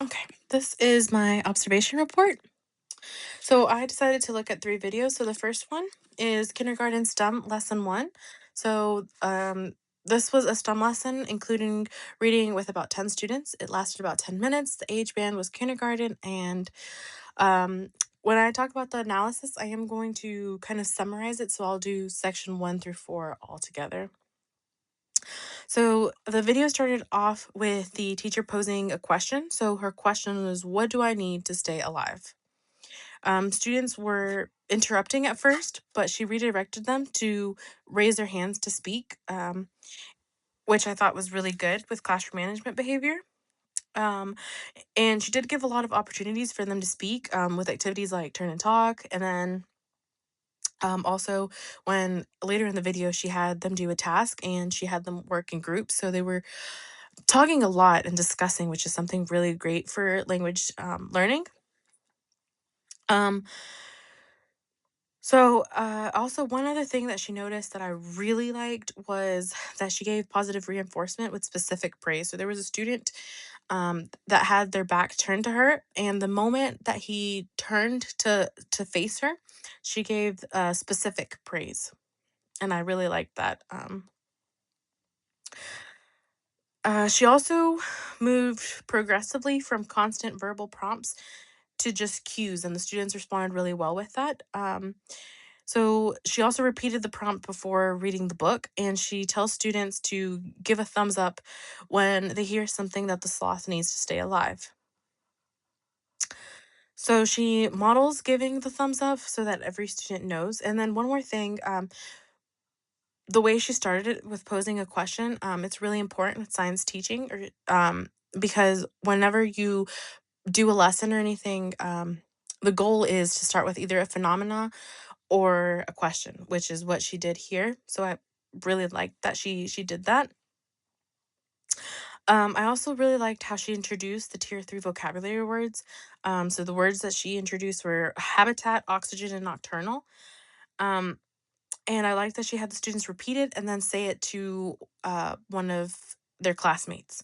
Okay, this is my observation report. So I decided to look at three videos. So the first one is Kindergarten STEM Lesson 1. This was a STEM lesson, including reading with about 10 students. It lasted about 10 minutes. The age band was kindergarten. And um, when I talk about the analysis, I am going to kind of summarize it. So I'll do section 1 through 4 all together. So the video started off with the teacher posing a question. So her question was, "What do I need to stay alive?" Students were interrupting at first, but she redirected them to raise their hands to speak, which I thought was really good with classroom management behavior. Um, and she did give a lot of opportunities for them to speak with activities like turn and talk. And then also, when later in the video, she had them do a task and she had them work in groups. So they were talking a lot and discussing, which is something really great for language learning. Um, also, one other thing that she noticed that I really liked was that she gave positive reinforcement with specific praise. So there was a student that had their back turned to her, and the moment that he turned to face her, she gave specific praise, and I really liked that. She also moved progressively from constant verbal prompts to just cues, and the students responded really well with that. So she also repeated the prompt before reading the book, and she tells students to give a thumbs up when they hear something that the sloth needs to stay alive. So she models giving the thumbs up so that every student knows. And then one more thing, the way she started it with posing a question, it's really important with science teaching, because whenever you do a lesson or anything, the goal is to start with either a phenomena or a question, which is what she did here. So I really liked that she did that. I also really liked how she introduced the tier 3 vocabulary words. So the words that she introduced were habitat, oxygen, and nocturnal. Um, and I liked that she had the students repeat it and then say it to one of their classmates.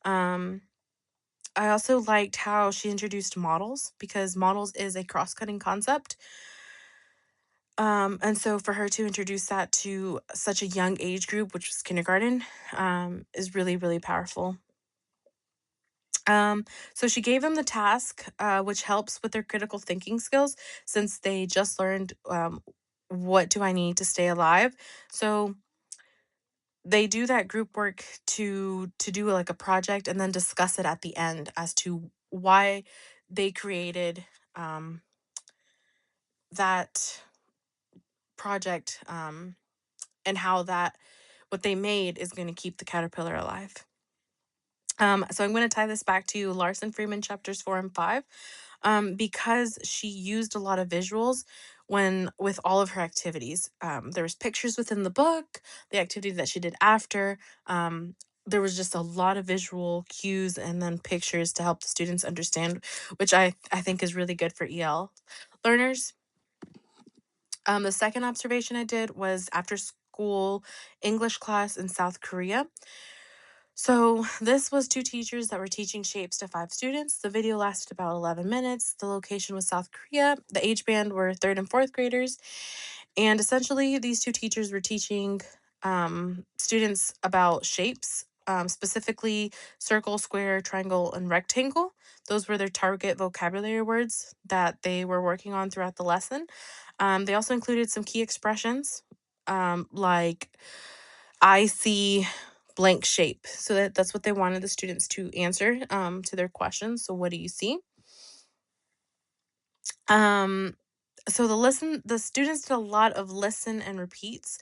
Um, I also liked how she introduced models because models is a cross cutting concept. And so for her to introduce that to such a young age group, which was kindergarten, is really, really powerful. So she gave them the task, which helps with their critical thinking skills since they just learned what do I need to stay alive. So they do that group work to do like a project and then discuss it at the end as to why they created um, that project, and how that what they made is going to keep the caterpillar alive. So I'm going to tie this back to Larson Freeman chapters 4 and 5, because she used a lot of visuals when with all of her activities. There was pictures within the book, the activity that she did after. There was just a lot of visual cues and then pictures to help the students understand, which I think is really good for EL learners. The second observation I did was after school English class in South Korea. So, this was two teachers that were teaching shapes to five students. The video lasted about 11 minutes. The location was South Korea. The age band were third and fourth graders. And essentially, these two teachers were teaching students about shapes, specifically circle, square, triangle, and rectangle. Those were their target vocabulary words that they were working on throughout the lesson. They also included some key expressions, like I see blank shape. So that's what they wanted the students to answer to their questions. So what do you see? Um, so the students did a lot of listen and repeats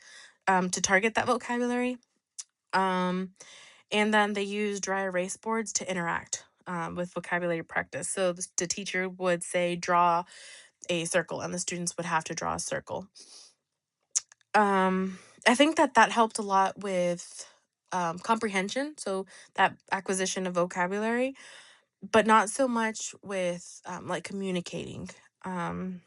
to target that vocabulary. Um, and then they used dry erase boards to interact with vocabulary practice. So the teacher would say, draw a circle, and the students would have to draw a circle. I think that helped a lot with comprehension, so that acquisition of vocabulary, but not so much with like communicating. Um,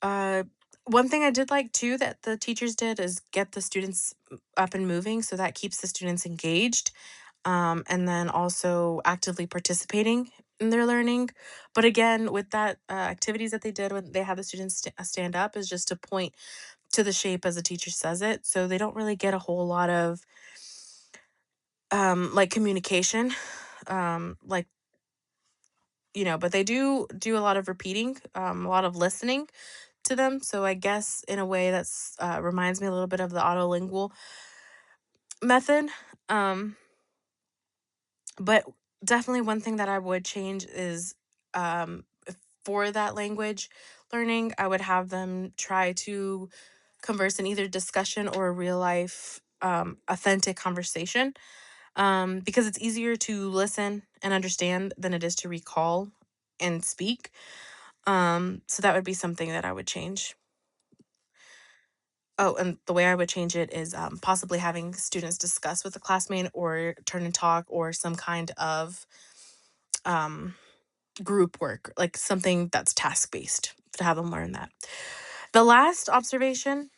uh, One thing I did like too that the teachers did is get the students up and moving, so that keeps the students engaged. and then also actively participating in their learning. But again, with that activities that they did when they had the students stand up is just to point to the shape as the teacher says it. So they don't really get a whole lot of like communication, like but they do a lot of repeating, a lot of listening to them. So I guess in a way that's reminds me a little bit of the autolingual method. Um, but definitely one thing that I would change is for that language learning, I would have them try to converse in either discussion or a real life authentic conversation, because it's easier to listen and understand than it is to recall and speak. So that would be something that I would change. Oh, and the way I would change it is possibly having students discuss with a classmate or turn and talk or some kind of um, group work, like something that's task based to have them learn that. The last observation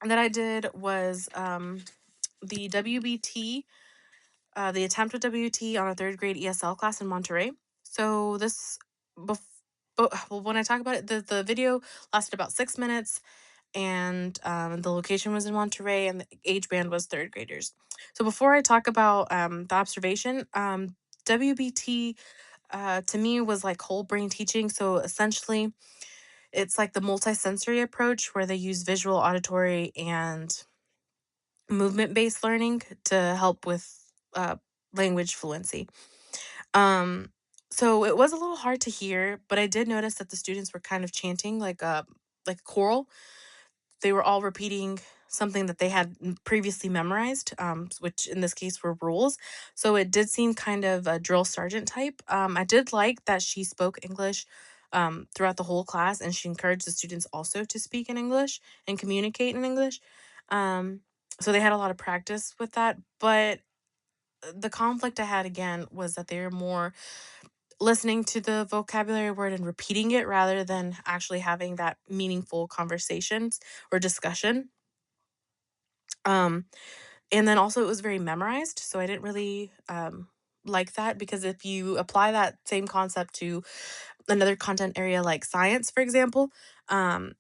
that I did was the WBT, the attempt with WT on a third grade ESL class in Monterey. So this, bef- well, when I talk about it, the video lasted about 6 minutes, and the location was in Monterey, and the age band was third graders. So before I talk about the observation, WBT to me was like whole brain teaching. So essentially, it's like the multisensory approach where they use visual, auditory, and movement based learning to help with language fluency. Um, so it was a little hard to hear, but I did notice that the students were kind of chanting like choral. They were all repeating something that they had previously memorized, which in this case were rules. So it did seem kind of a drill sergeant type. I did like that she spoke English throughout the whole class, and she encouraged the students also to speak in English and communicate in English. Um, so they had a lot of practice with that. But the conflict I had again was that they were more listening to the vocabulary word and repeating it rather than actually having that meaningful conversations or discussion. Um, and then also it was very memorized, so I didn't really like that, because if you apply that same concept to another content area like science, for example,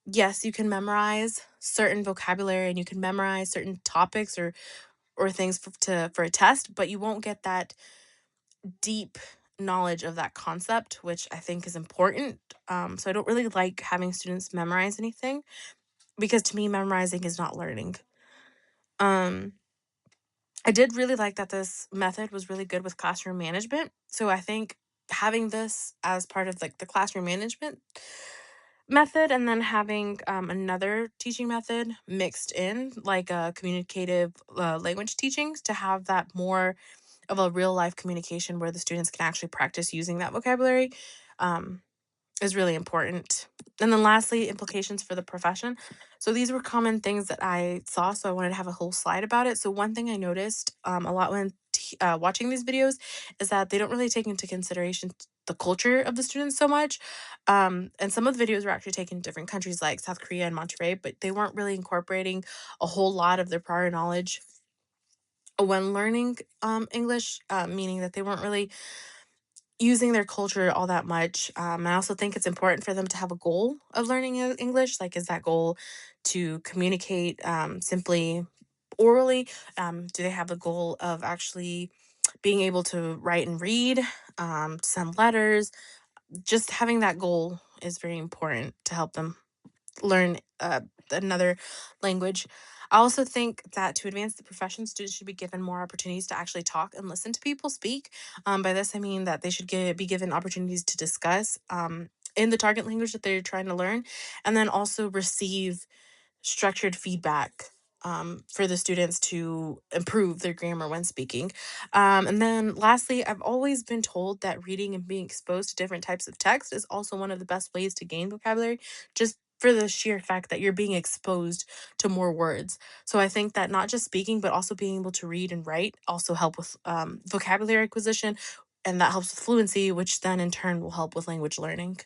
yes, you can memorize certain vocabulary and you can memorize certain topics or things for a test, but you won't get that deep knowledge of that concept, which I think is important. So I don't really like having students memorize anything, because to me, memorizing is not learning. Um, I did really like that this method was really good with classroom management. So I think having this as part of like the classroom management method, and then having another teaching method mixed in, like communicative language teachings, to have that more of a real life communication where the students can actually practice using that vocabulary, um, is really important. And then lastly, implications for the profession. So these were common things that I saw, so I wanted to have a whole slide about it. So one thing I noticed a lot when watching these videos is that they don't really take into consideration the culture of the students so much. And some of the videos were actually taken in different countries like South Korea and Monterey, but they weren't really incorporating a whole lot of their prior knowledge when learning English, meaning that they weren't really using their culture all that much. I also think it's important for them to have a goal of learning English. Like, is that goal to communicate simply orally? Do they have a goal of actually being able to write and read, send letters? Just having that goal is very important to help them learn another language. I also think that to advance the profession, students should be given more opportunities to actually talk and listen to people speak. By this, I mean that they should be given opportunities to discuss in the target language that they're trying to learn, and then also receive structured feedback for the students to improve their grammar when speaking. And then lastly, I've always been told that reading and being exposed to different types of text is also one of the best ways to gain vocabulary, just for the sheer fact that you're being exposed to more words. So I think that not just speaking, but also being able to read and write also help with vocabulary acquisition, and that helps with fluency, which then in turn will help with language learning.